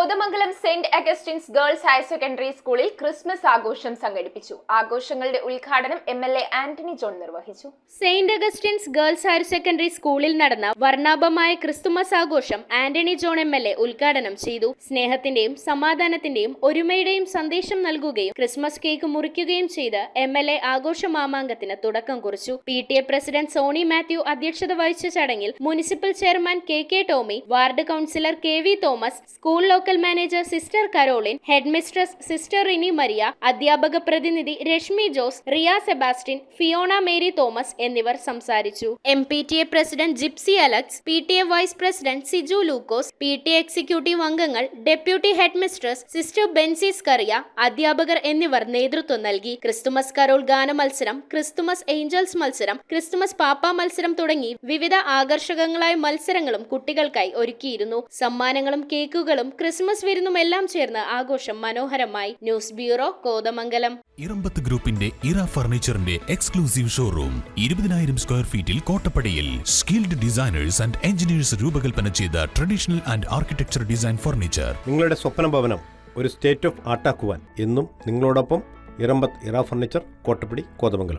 Kothamangalam saint Augustine's girls higher secondary സ്കൂളിൽ Christmas ആഘോഷം സംഘടിപ്പിച്ചു. ആഘോഷങ്ങളുടെ ഉദ്ഘാടനം MLA ആന്റണി ജോൺ നിർവഹിച്ചു. Saint Augustine's girls higher secondary സ്കൂളിൽ നടന്ന വർണ്ണാഭമായ ക്രിസ്തുമസ് ആഘോഷം ആന്റണി ജോൺ MLA ഉദ്ഘാടനം ചെയ്തു. സ്നേഹത്തിന്റെയും സമാധാനത്തിന്റെയും ഒരുമയുടെയും സന്ദേശം നൽകുകയും ക്രിസ്മസ് കേക്ക് മുറിക്കുകയും ചെയ്ത് MLA ആഘോഷ മാമാങ്കത്തിന് തുടക്കം കുറിച്ചു. PTA പ്രസിഡന്റ് സോണി മാത്യു അധ്യക്ഷത വഹിച്ച ചടങ്ങിൽ municipal chairman KK Tomy, ward councillor KV Thomas, school local manager sister Caroline, headmistress sister Rini Maria, അധ്യാപക പ്രതിനിധി രശ്മി ജോസ്, റിയ സെബാസ്റ്റ്യൻ, ഫിയോണ മേരി തോമസ് എന്നിവർ സംസാരിച്ചു. MPTA president Gipsy Alex, PTA vice president Siju Lukose, PTA executive അംഗങ്ങൾ, deputy headmistress sister Bensis Kariya, അധ്യാപകർ എന്നിവർ നേതൃത്വം നൽകി. ക്രിസ്തുമസ് കരോൾ ഗാന മത്സരം, ക്രിസ്തുമസ് ഏഞ്ചൽസ് മത്സരം, ക്രിസ്തുമസ് പാപ്പ മത്സരം തുടങ്ങി വിവിധ ആകർഷകങ്ങളായ മത്സരങ്ങളും കുട്ടികൾക്കായി ഒരുക്കിയിരുന്നു. സമ്മാനങ്ങളും കേക്കുകളും ക്രിസ്മസ് വിരുന്നും എല്ലാം ചേർന്ന് ആഘോഷം മനോഹരമായി. News bureau, Kothamangalam. ഇറമ്പത്ത് ഗ്രൂപ്പിന്റെ ഇറ ഫർണിച്ചറിന്റെ എക്സ്ക്ലൂസീവ് ഷോറൂം 20,000 സ്ക്വയർ ഫീറ്റിൽ കോട്ടപ്പടിയിൽ. സ്കിൽഡ് ഡിസൈനേഴ്സ് ആൻഡ് എഞ്ചിനീയേഴ്സ് രൂപകൽപ്പന ചെയ്ത traditional and architecture design furniture. നിങ്ങളുടെ സ്വപ്ന ഭവനം ഒരു സ്റ്റേറ്റ് ഓഫ് ആർട്ടാക്കുവാൻ എന്നും നിങ്ങളോടൊപ്പം ഇറമ്പത്ത് ഇറ ഫർണിച്ചർ, കോട്ടപ്പടി, കോതമംഗലം.